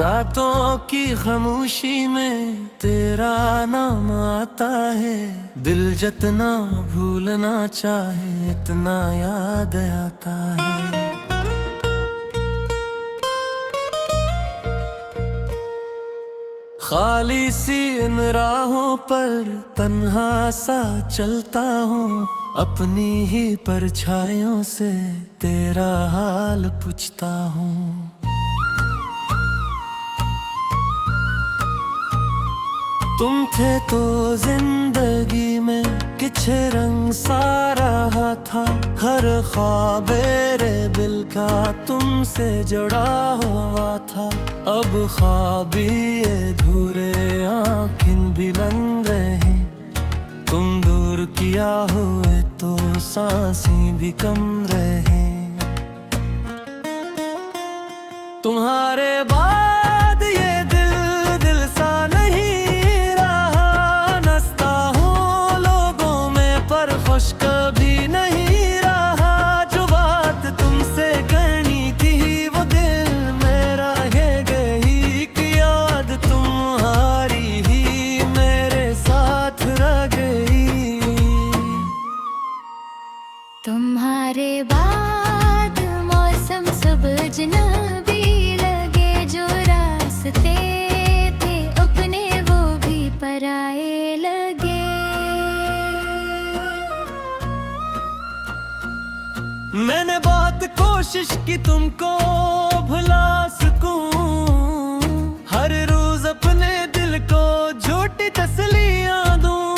रातों की खामोशी में तेरा नाम आता है। दिल जितना भूलना चाहे इतना याद आता है। खाली सी इन राहों पर तन्हा सा चलता हूँ। अपनी ही परछाइयों से तेरा हाल पूछता हूँ। तुम थे तो जिंदगी में कुछ रंग सा रहा था। हर ख्वाब मेरे दिल का तुमसे जुड़ा हुआ था। अब ख्वाबी अधूरे आँखें भी लग रहे। तुम दूर किया हुए तो सांसें भी कम रहे। तुम्हारे बाद ये दिल सा नहीं रहा। नचता हूँ लोगों में पर खुश कभी नहीं रहा। जो बात तुमसे करनी थी वो दिल मेरा है गई कि याद तुम्हारी ही मेरे साथ रह गई। तुम्हारे बाद मौसम सब अजनबी लगे। जो रास्ते थे अपने वो भी पराए लगे। मैंने बहुत कोशिश की तुमको भुला सकूं। हर रोज अपने दिल को झूठी तसल्लियां दूं।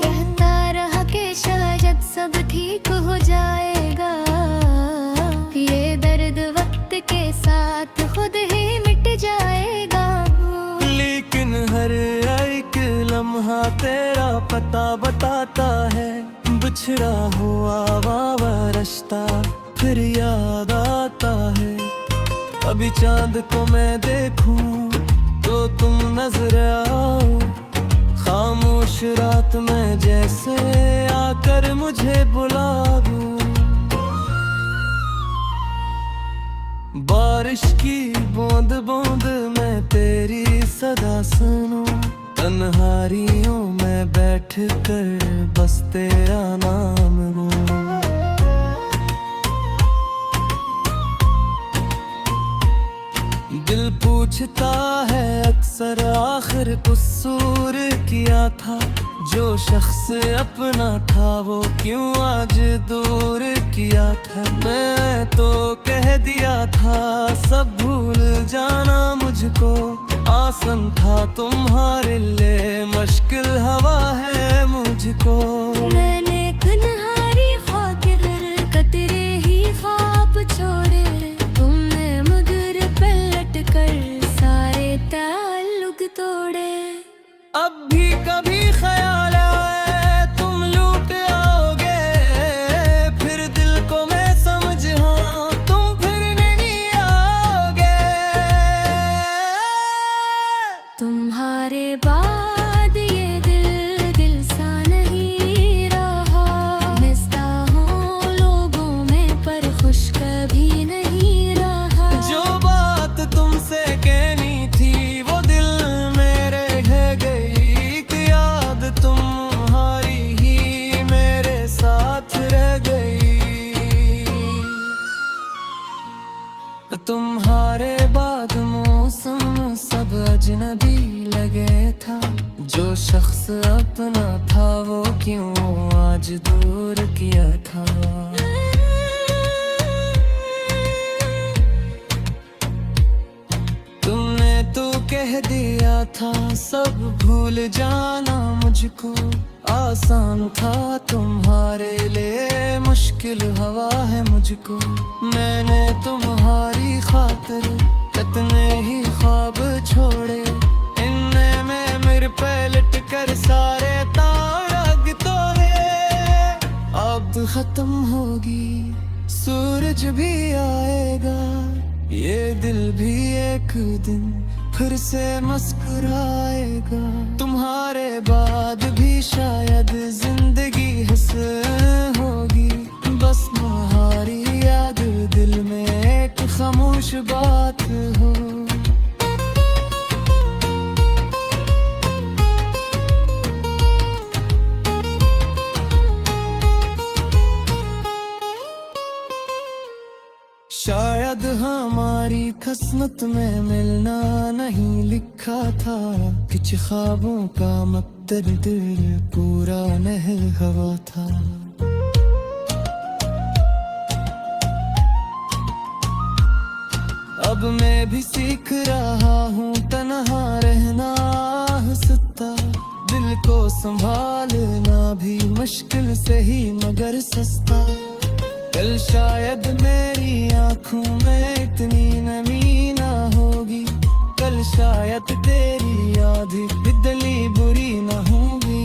कहता रहा कि शायद सब ठीक हो जाएगा। ये दर्द वक्त के साथ खुद ही मिट जाएगा। लेकिन हर एक लम्हा तेरा पता बताता है। बिछड़ा हुआ वावा रिश्ता फिर याद आता है। अभी चांद को मैं देखूं तो तुम नजर आओ। खामोश रात में जैसे आकर मुझे बुला दो। बारिश की बूंद बूंद में तेरी सदा सुनूं। तन्हारियों में बैठ कर बस तेरा नाम लूं। दिल पूछता है अक्सर आखिर कसूर किया था। जो शख्स अपना था वो क्यों आज दूर किया था। मैं तो कह दिया था सब भूल जाना मुझको आसान था। तुम्हारे लिए मुश्किल हवा है मुझको। मैंने तन्हारी खातिर कतरे ही ख्वाब छोड़े। तुमने मुझे पलट कर सारे ताल्लुक तोड़े। अब भी कभी ख्याल आए तुम लौट आओगे। फिर दिल को मैं समझाऊं तुम फिर नहीं आओगे। तुम्हारे बाद ये दिल सा नहीं रहा। मिलता हूँ लोगों में पर खुश कभी नहीं रहा। जो बात तुमसे कहनी थी वो दिल मेरे है गई कि याद तुम्हारी ही मेरे साथ रह गई। तुम्हारे बाद मौसम सब अजनबी लगे था। जो शख्स अपना था वो क्यों आज दूर किया था। तुमने तो कह दिया था सब भूल जाना मुझको आसान था। तुम्हारे लिए मुश्किल हवा है मुझको। मैंने तुम्हारी खातिर कितने ही ख्वाब छोड़े। इनमें में मेरे पलट कर सारे तारग तोड़े। अब खत्म होगी सूरज भी आएगा। ये दिल भी एक दिन फिर से मुस्कुराएगा। तुम्हारे बाद भी शायद जिंदगी हंस होगी। बस तुम्हारी याद दिल में एक खामोश बात हो। शायद हमारी किस्मत में मिलना नहीं लिखा था, कुछ ख्वाबों का मकसद दिल पूरा नहीं हुआ था। अब मैं भी सीख रहा हूँ तन्हा रहना हंसता, दिल को संभालना भी मुश्किल से ही मगर सस्ता। कल शायद मेरी आँखों में इतनी नमी ना होगी, कल शायद तेरी आधी बिदली बुरी ना होगी।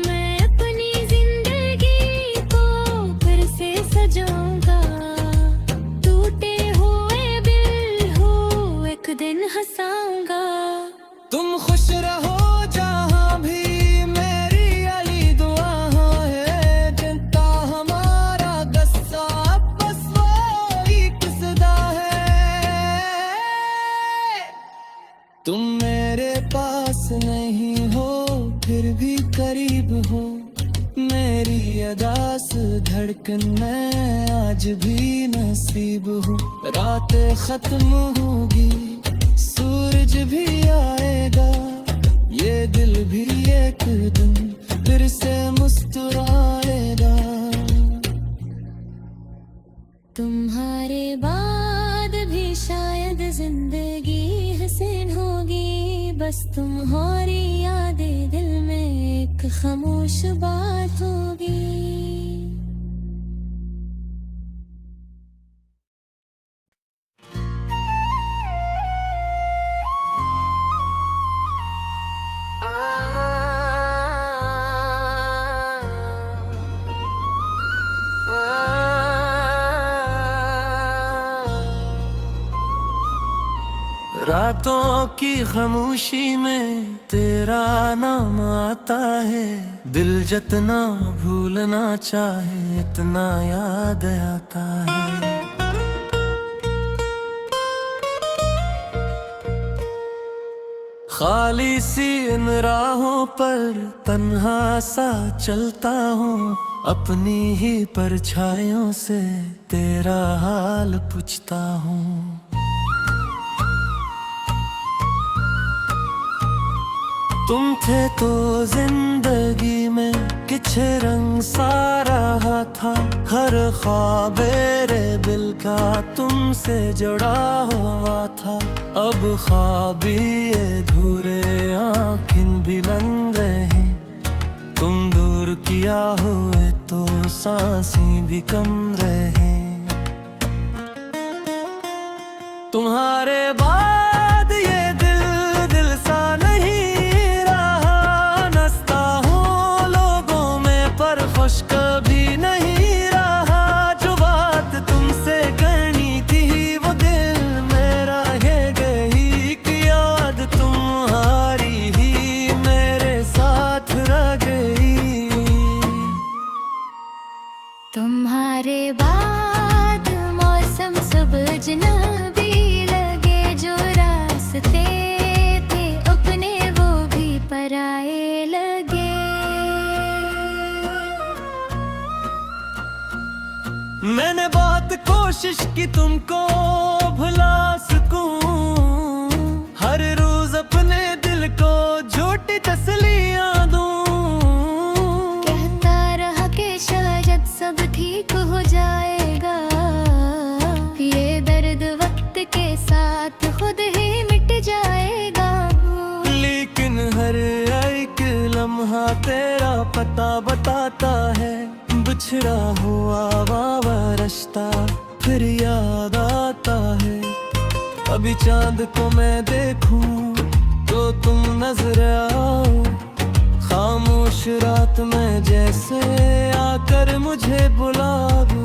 मैं अपनी जिंदगी को फिर से सजाऊंगा, टूटे हुए दिल हो एक दिन हंसाऊंगा। तुम खुश रहो जहाँ भी मेरी अली दुआ है, जनता हमारा गस्सा बस वही किसदा है। तुम मेरे पास नहीं हो फिर भी करीब हो, मेरी अदास धड़कन में आज भी नसीब हूँ। रातें खत्म होगी सूरज भी आएगा, ये दिल भी एक दिन फिर से मुस्कुराएगा। तुम्हारे बाद भी शायद जिंदगी हसीन होगी, बस तुम्हारी यादें दिल में एक खामोश बात होगी। रातों की खामोशी में तेरा नाम आता है, दिल जितना भूलना चाहे इतना याद आता है। खाली सी इन राहों पर तन्हा सा चलता हूँ, अपनी ही परछाइयों से तेरा हाल पूछता हूँ। तुम थे तो जिंदगी में कुछ रंग सा रहा था, हर ख्वाब मेरे दिल का तुमसे जुड़ा हुआ था। अब ख्वाबी अधूरे आँखें भी बंद रहे, तुम दूर किया हुए तो सांसें भी कम रहे। तुम्हारे बाद ये दिल दिल सा नहीं रहा, नचता हूँ लोगों में पर खुश कभी नहीं रहा। जो बात तुमसे करनी थी वो दिल मेरा रह गई, कि याद तुम्हारी ही मेरे साथ रह गई। तुम्हारे बाद मौसम सब अजनबी लगे, जो रास्ते थे अपने वो भी पराए लगे। मैंने बहुत कोशिश की तुमको भुला सकूं, हर रोज अपने दिल को झूठी तसल्लियां दूं। कहता रहा कि शायद सब ठीक हो जाएगा, ये दर्द वक्त के साथ खुद ही मिट जाएगा। लेकिन हर एक लम्हा तेरा पता बताता है, बिछड़ा हुआ वावा रिश्ता फिर याद आता है। अभी चांद को मैं देखूं तो तुम नजर आओ, खामोश रात में जैसे आकर मुझे बुला दो।